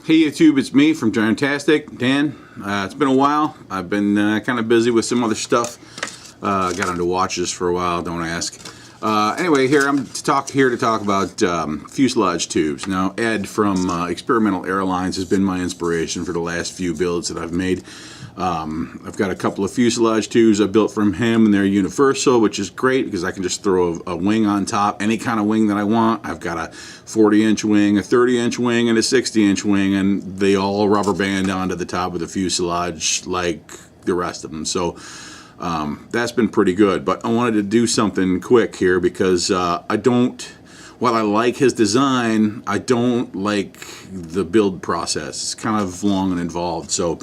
Hey YouTube, it's me from DroneTastic, Dan. It's been a while. I've been kind of busy with some other stuff. Got into watches for a while, don't ask. Anyway, I'm here to talk about fuselage tubes. Now, Ed from Experimental Airlines has been my inspiration for the last few builds that I've made. I've got a couple of fuselage tubes I built from him, and they're universal, which is great because I can just throw a wing on top, any kind of wing that I want. I've got a 40-inch wing, a 30-inch wing, and a 60-inch wing, and they all rubber band onto the top of the fuselage like the rest of them. So that's been pretty good, but I wanted to do something quick here because while I like his design, I don't like the build process. It's kind of long and involved. So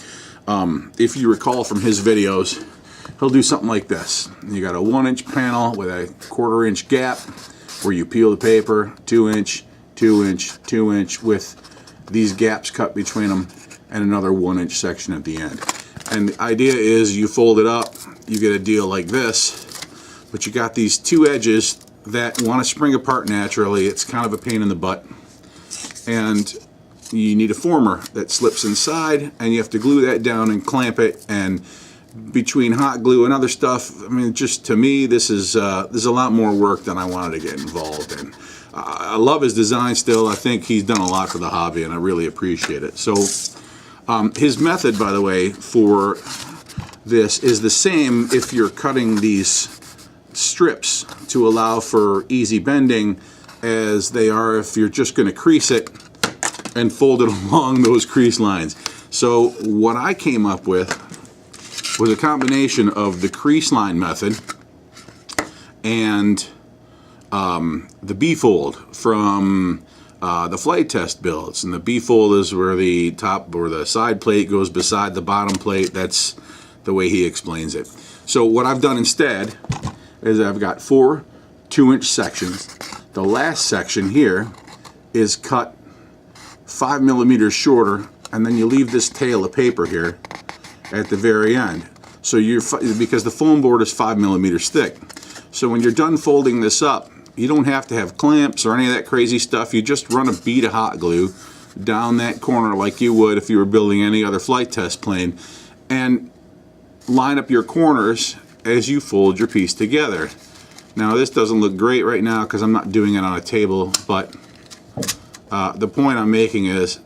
if you recall from his videos, he'll do something like this. You got a 1-inch panel with a 1/4-inch gap where you peel the paper, 2-inch, 2-inch, 2-inch with these gaps cut between them, and another 1-inch section at the end. And the idea is you fold it up, you get a deal like this, but you got these two edges that want to spring apart naturally. It's kind of a pain in the butt, and you need a former that slips inside, and you have to glue that down and clamp it. And between hot glue and other stuff, I mean, just to me, this is there's a lot more work than I wanted to get involved in. I love his design still. I think he's done a lot for the hobby, and I really appreciate it. So his method, by the way, for this is the same if you're cutting these strips to allow for easy bending as they are if you're just going to crease it and fold it along those crease lines. So what I came up with was a combination of the crease line method and the B-fold from the flight test builds. And the B-fold is where the top or the side plate goes beside the bottom plate. That's the way he explains it. So what I've done instead is I've got 4 2-inch sections. The last section here is cut 5 millimeters shorter, and then you leave this tail of paper here at the very end. So because the foam board is 5 millimeters thick. So when you're done folding this up, you don't have to have clamps or any of that crazy stuff. You just run a bead of hot glue down that corner like you would if you were building any other flight test plane, and line up your corners as you fold your piece together. Now this doesn't look great right now because I'm not doing it on a table, but the point I'm making is,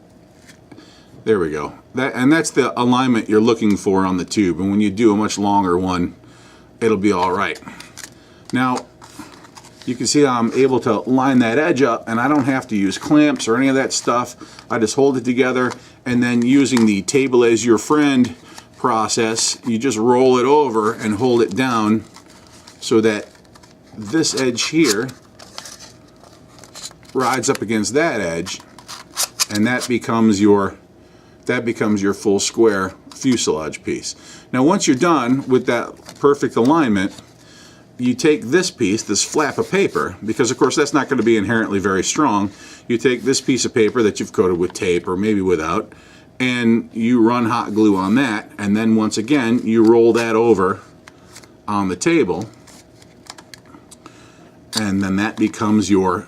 there we go. That's the alignment you're looking for on the tube, and when you do a much longer one, it'll be all right. Now you can see how I'm able to line that edge up, and I don't have to use clamps or any of that stuff. I just hold it together, and then using the table as your friend process, you just roll it over and hold it down so that this edge here rides up against that edge, and that becomes your full square fuselage piece. Now once you're done with that perfect alignment, you take this piece, this flap of paper, because of course that's not going to be inherently very strong. You take this piece of paper that you've coated with tape or maybe without, and you run hot glue on that, and then once again you roll that over on the table, and then that becomes your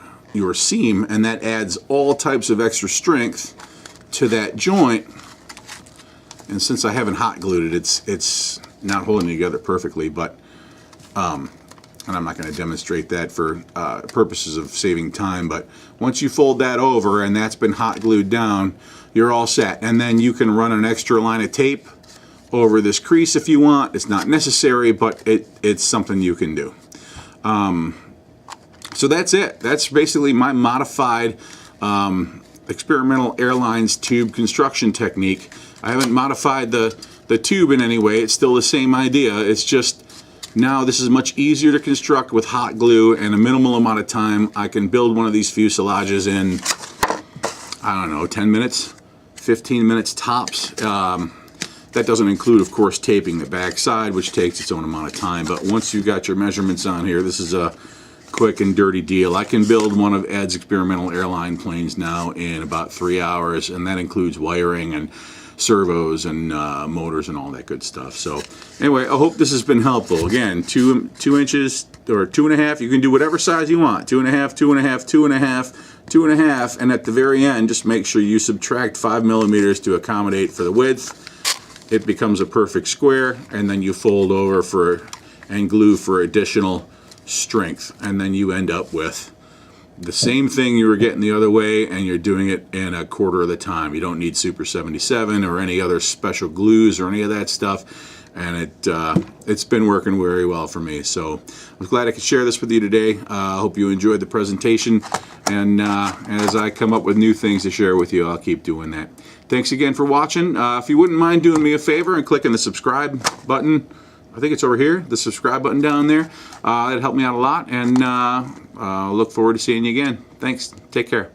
seam, and that adds all types of extra strength to that joint. And since I haven't hot glued it, it's not holding together perfectly, but and I'm not going to demonstrate that for purposes of saving time, but once you fold that over and that's been hot glued down, you're all set. And then you can run an extra line of tape over this crease if you want. It's not necessary, but it's something you can do. So that's it. That's basically my modified Experimental Airlines tube construction technique. I haven't modified the tube in any way. It's still the same idea. It's just now this is much easier to construct with hot glue and a minimal amount of time. I can build one of these fuselages in, I don't know, 10 minutes, 15 minutes tops. That doesn't include, of course, taping the back side, which takes its own amount of time. But once you've got your measurements on here, this is a quick and dirty deal. I can build one of Ed's experimental airline planes now in about 3 hours, and that includes wiring and servos and motors and all that good stuff. So anyway, I hope this has been helpful. Again, 2 inches or 2.5. You can do whatever size you want. 2.5, 2.5, 2.5, 2.5, and at the very end, just make sure you subtract 5 millimeters to accommodate for the width. It becomes a perfect square, and then you fold over and glue for additional strength, and then you end up with the same thing you were getting the other way, and you're doing it in a quarter of the time. You don't need Super 77 or any other special glues or any of that stuff, and it's been working very well for me. So I was glad I could share this with you today. I hope you enjoyed the presentation, and as I come up with new things to share with you, I'll keep doing that. Thanks again for watching. If you wouldn't mind doing me a favor and clicking the subscribe button, I think it's over here, the subscribe button down there. It'd help me out a lot, and look forward to seeing you again. Thanks. Take care.